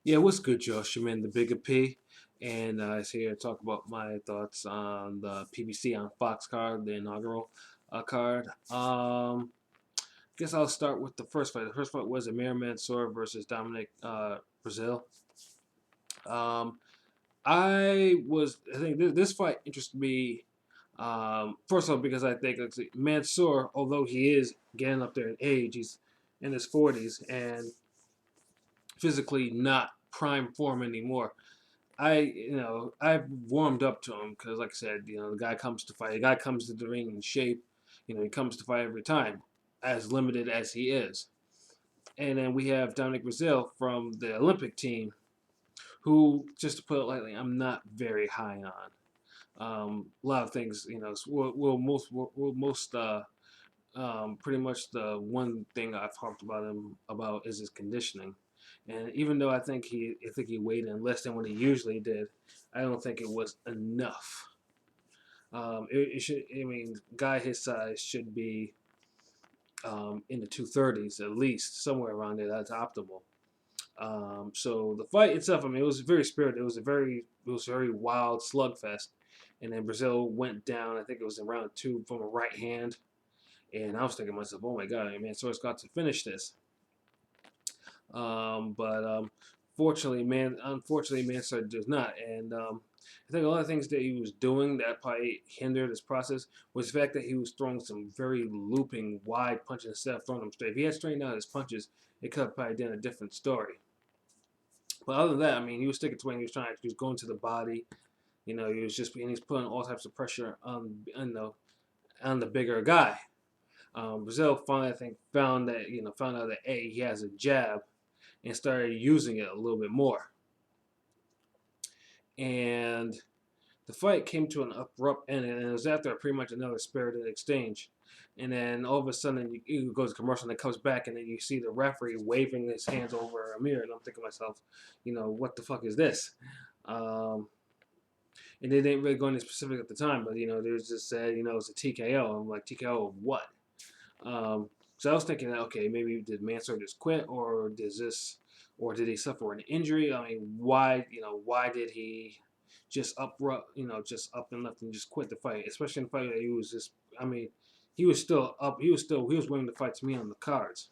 Yeah, what's good, Josh? I'm in the Bigga P, and I was here to talk about my thoughts on the PBC on Fox card, the inaugural card. Guess I'll start with the first fight. The first fight was Amir Mansour versus Dominic Brazil. Um, I think this fight interested me. First of all, because I think Mansour, although he is getting up there in age, he's in his 40s and physically not prime form anymore. I've warmed up to him because, like I said, the guy comes to fight. The guy comes to the ring in shape. He comes to fight every time, as limited as he is. And then we have Dominic Brazil from the Olympic team, who, just to put it lightly, I'm not very high on. A lot of things, pretty much the one thing I've talked about him about is his conditioning. And even though I think he weighed in less than what he usually did, I don't think it was enough. It should. I mean, guy his size should be in the 230s at least, somewhere around there. That's optimal. So the fight itself, I mean, it was very spirited. It was very wild slugfest. And then Brazil went down. I think it was in round two from a right hand. And I was thinking to myself, oh my god, I mean, Source got to finish this. But unfortunately, Mansour does not. And I think a lot of things that he was doing that probably hindered his process was the fact that he was throwing some very looping, wide punches instead of throwing them straight. If he had straightened out his punches, it could have probably been a different story. But other than that, I mean, he was sticking to what he was trying. He was going to the body. He's putting all types of pressure on the bigger guy. Brazil finally, I think, found out that he has a jab and started using it a little bit more. And the fight came to an abrupt end, and it was after pretty much another spirited exchange. And then all of a sudden, you goes to commercial, and it comes back, and then you see the referee waving his hands over Amir, and I'm thinking to myself, what the fuck is this? Um, and they didn't really go into specific at the time, but they was just said, it's a TKO. I'm like, TKO of what? So I was thinking, okay, maybe did Mansour just quit, or did he suffer an injury? I mean, why did he just up and left and just quit the fight? Especially in the fight that he was just, I mean, he was still up, he was willing to fight to me on the cards.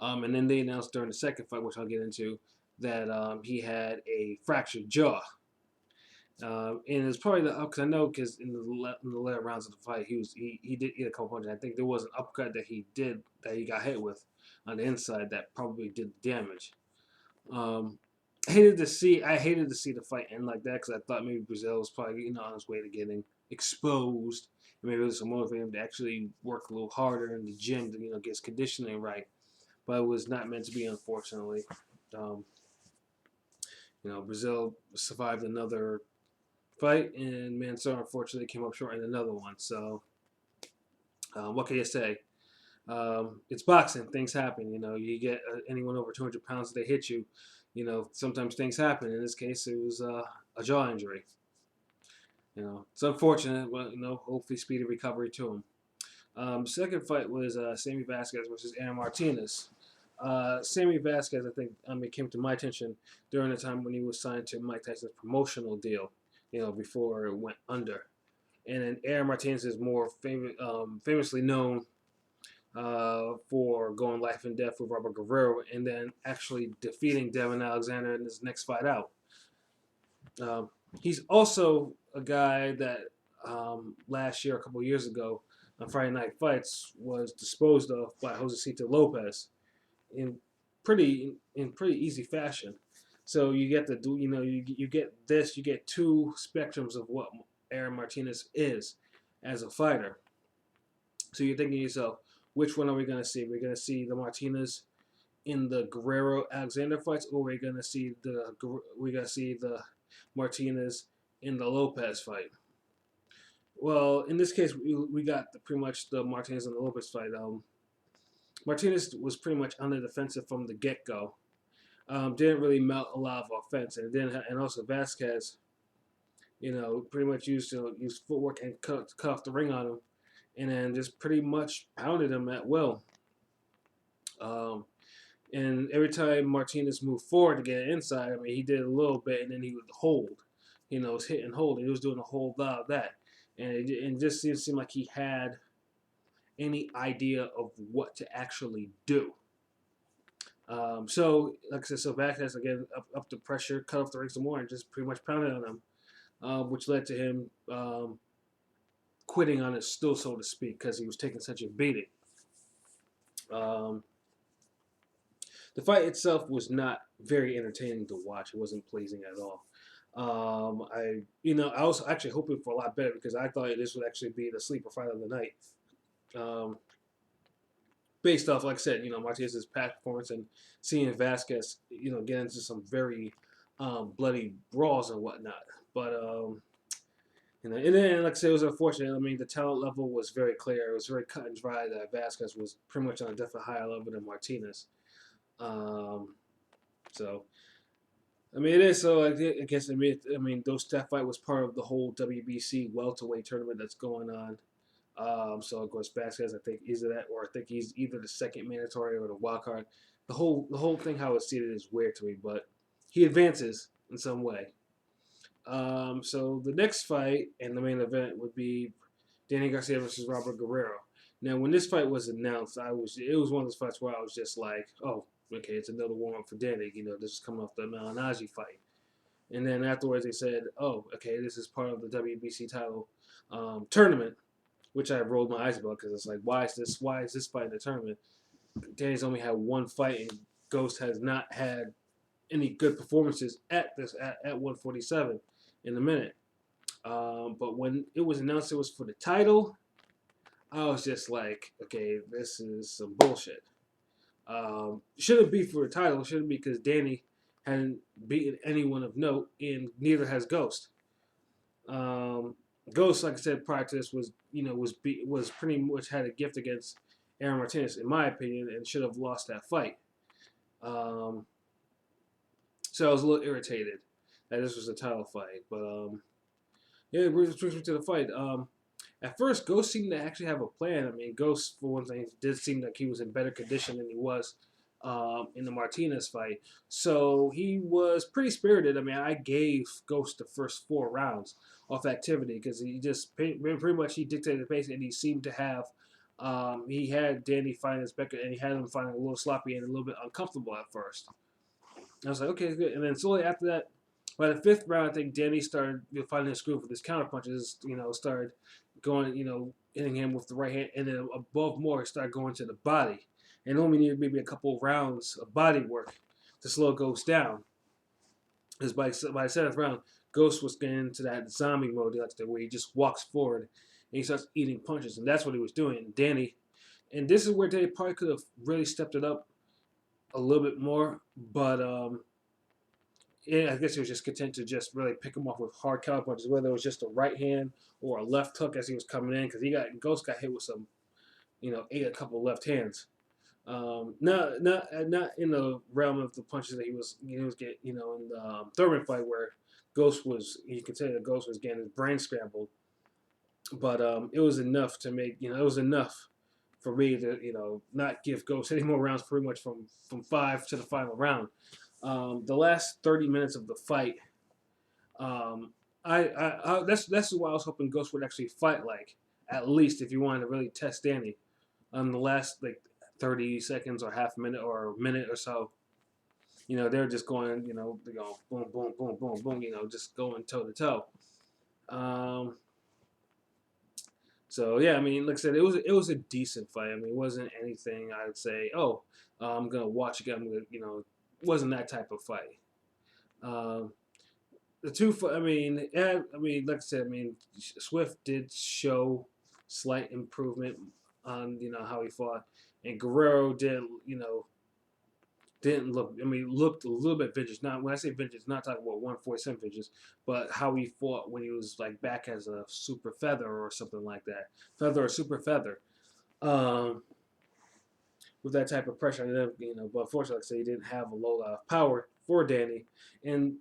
And then they announced during the second fight, which I'll get into, that he had a fractured jaw. And it's probably because I know because in the later rounds of the fight he did eat a couple punches. I think there was an uppercut that he got hit with on the inside that probably did damage. Um, I hated to see the fight end like that because I thought maybe Brazil was probably on his way to getting exposed, and maybe it was to motivate him to actually work a little harder in the gym to get his conditioning right. But it was not meant to be, unfortunately. Um, Brazil survived another fight, and Mansour unfortunately came up short in another one. So, what can you say? It's boxing. Things happen. You get anyone over 200 pounds, they hit you. Sometimes things happen. In this case, it was a jaw injury. It's unfortunate, but hopefully speedy recovery to him. Second fight was Sammy Vasquez versus Aaron Martinez. Sammy Vasquez, came to my attention during the time when he was signed to Mike Tyson's promotional deal, before it went under. And then Aaron Martinez is more famously known for going life and death with Robert Guerrero and then actually defeating Devin Alexander in his next fight out. Um, he's also a guy that last year, a couple of years ago, on Friday Night Fights, was disposed of by Josecito Lopez in pretty easy fashion. So you get to do you get this, you get two spectrums of what Aaron Martinez is as a fighter. So you're thinking to yourself, which one are we going to see? We're going to see the Martinez in the Guerrero Alexander fights, or we're going to see the Martinez in the Lopez fight. Well, in this case, we got pretty much the Martinez and the Lopez fight. Martinez was pretty much on the defensive from the get go. Didn't really mount a lot of offense, and also Vasquez, pretty much used footwork and cut off the ring on him, and then just pretty much pounded him at will. Um, And every time Martinez moved forward to get it inside, I mean, he did a little bit, and then he would hold. You know, was hit and hold. He was doing a whole lot of that, and it just didn't seem like he had any idea of what to actually do. So, like I said, so Vasquez again up the pressure, cut off the ring some more, and just pretty much pounded on him, which led to him quitting on his stool, so to speak, because he was taking such a beating. Um, the fight itself was not very entertaining to watch. It wasn't pleasing at all. I was actually hoping for a lot better because I thought this would actually be the sleeper fight of the night. Um, Based off, like I said, Martinez's past performance and seeing Vasquez, get into some very bloody brawls and whatnot. But and then, like I said, it was unfortunate. I mean, the talent level was very clear. It was very cut and dry that Vasquez was pretty much on a definitely higher level than Martinez. So, I mean, it is. So, I guess, that fight was part of the whole WBC welterweight tournament that's going on. So, of course, Vasquez, I think, either that or I think he's either the second mandatory or the wild card. The whole thing, how it's seated, is weird to me, but he advances in some way. So the next fight and the main event would be Danny Garcia versus Robert Guerrero. Now, when this fight was announced, it was one of those fights where I was just like, oh, okay, it's another warm up for Danny. This is coming off the Malinaji fight. And then afterwards, they said, oh, okay, this is part of the WBC title tournament, which I rolled my eyes about because it's like, why is this fight in the tournament? Danny's only had one fight, and Ghost has not had any good performances at 147 in a minute. But when it was announced it was for the title, I was just like, okay, this is some bullshit. Shouldn't be for the title. Shouldn't be because Danny hadn't beaten anyone of note, and neither has Ghost. Ghost, like I said prior to this, was pretty much had a gift against Aaron Martinez, in my opinion, and should have lost that fight. So I was a little irritated that this was a title fight. But yeah, it brings me to the fight. At first, Ghost seemed to actually have a plan. I mean, Ghost, for one thing, did seem like he was in better condition than he was in the Martinez fight. So he was pretty spirited. I mean, I gave Ghost the first 4 rounds off activity because he just pretty much he dictated the pace, and he seemed to have he had Danny finding his back, and he had him finding a little sloppy and a little bit uncomfortable at first. I was like, okay, good. And then slowly after that, by the 5th round, I think Danny started finding his groove with his counter punches. Started going, hitting him with the right hand, and then above more, he started going to the body. And only needed maybe a couple of rounds of body work to slow Ghost down. Because by the 7th round, Ghost was getting into that zombie mode, where he just walks forward and he starts eating punches, and that's what he was doing. Danny, and this is where Danny probably could have really stepped it up a little bit more, but I guess he was just content to just really pick him off with hard counter punches, whether it was just a right hand or a left hook as he was coming in, because Ghost got hit with some, ate a couple of left hands. Not in the realm of the punches that he was getting, in the Thurman fight where Ghost was, you could say that Ghost was getting his brain scrambled, but it was enough to make, it was enough for me to, not give Ghost any more rounds, pretty much from 5 to the final round. The last 30 minutes of the fight, that's why I was hoping Ghost would actually fight, like, at least if you wanted to really test Danny. The last 30 seconds or half a minute or a minute or so, they're just going, they go boom, boom, boom, boom, boom, just going toe to toe. So yeah, I mean, like I said, it was a decent fight. I mean, it wasn't anything I would say, oh, I'm gonna watch again. I'm gonna, it wasn't that type of fight. The two, I mean, like I said, I mean, Swift did show slight improvement on how he fought, and Guerrero didn't look. I mean, looked a little bit vintage. Not when I say vintage, not talking about 147 vintage, but how he fought when he was like back as a super feather or something like that, feather or super feather, with that type of pressure. And but unfortunately, like I say, he didn't have a lot of power for Danny, and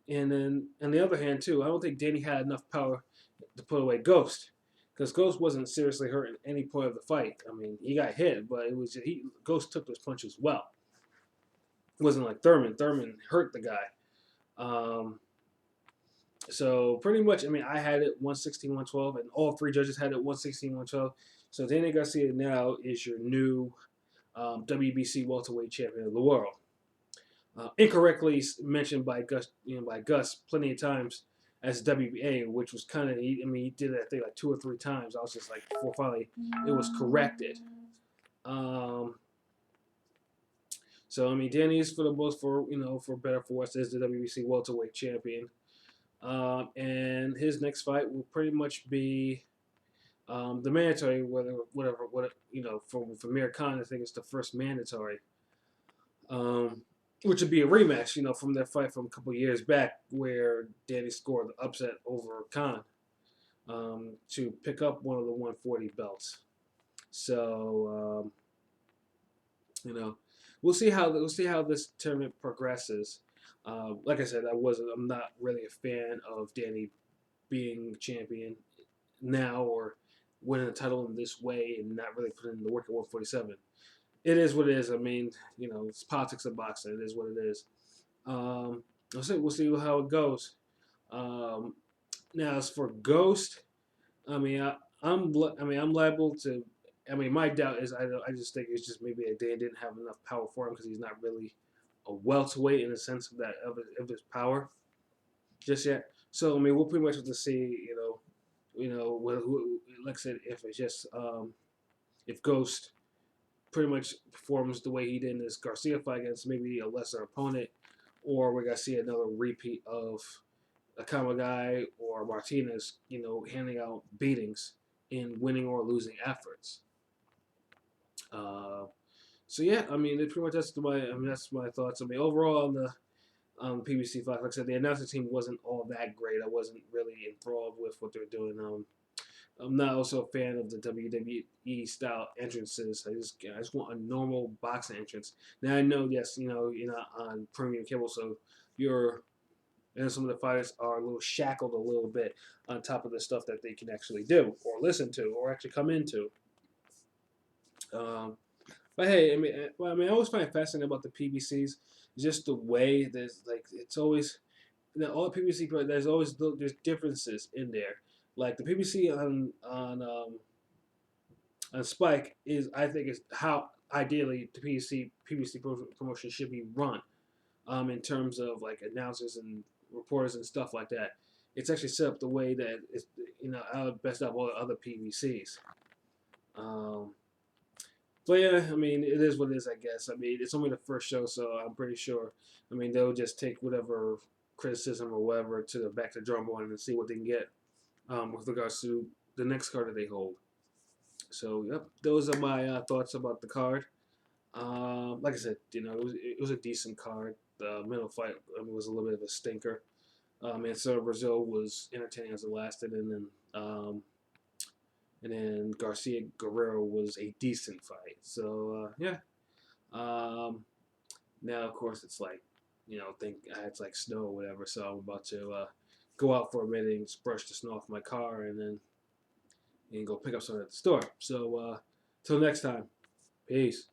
then on the other hand too, I don't think Danny had enough power to put away Ghost. Because Ghost wasn't seriously hurt at any point of the fight. I mean, he got hit, but it was Ghost took those punches well. It wasn't like Thurman. Thurman hurt the guy. Um, so pretty much, I mean, I had it 116, 112, and all three judges had it 116, 112. So Danny Garcia now is your new WBC welterweight champion of the world. Incorrectly mentioned by Gus plenty of times as WBA, which was kind of, I mean, he did that thing like 2 or 3 times. I was just like, before finally it was corrected. Um, so I mean, Danny's for the most, for better for worse, is the WBC welterweight champion, and his next fight will pretty much be the mandatory, whatever, for Mir Khan. I think it's the first mandatory. Which would be a rematch, from their fight from a couple years back where Danny scored the upset over Khan to pick up one of the 140 belts. So, we'll see how this tournament progresses. Like I said, I'm not really a fan of Danny being champion now or winning the title in this way and not really putting in the work at 147. It is what it is. I mean, it's politics of boxing. It is what it is. We'll see how it goes. Now, as for Ghost, I mean, I'm liable to. I mean, my doubt is I just think it's just maybe that Dan didn't have enough power for him because he's not really a welterweight in the sense of his power just yet. So I mean, we'll pretty much have to see. Like I said, if it's just if Ghost pretty much performs the way he did in this Garcia fight against maybe a lesser opponent, or we're going to see another repeat of a Kamagai or Martinez, handing out beatings in winning or losing efforts. So yeah, I mean, pretty much that's my thoughts. I mean, overall on the PBC fight, like I said, the announcing team wasn't all that great. I wasn't really enthralled with what they're doing. I'm not also a fan of the WWE style entrances. I just want a normal boxing entrance. Now I know, yes, you're not on premium cable, so and some of the fighters are a little shackled a little bit on top of the stuff that they can actually do or listen to or actually come into. But hey, I always find it fascinating about the PBCs, just the way it's always, all the PBC, there's differences in there. Like the PBC on Spike I think is how ideally the PBC promotion should be run, in terms of like announcers and reporters and stuff like that. It's actually set up the way that it's out best out of all the other PBCs. But yeah, I mean, it is what it is, I guess. I mean, it's only the first show, so I'm pretty sure. I mean, they'll just take whatever criticism or whatever to the back to the drum board and see what they can get with regards to the next card that they hold. So, yep, those are my thoughts about the card. Like I said, it was a decent card. The middle fight, was a little bit of a stinker. Mansur Brazil was entertaining as it lasted, and then Garcia Guerrero was a decent fight. So yeah. Now of course it's like, it's like snow or whatever. So I'm about to go out for a minute and just brush the snow off my car and then go pick up something at the store. So till next time, peace.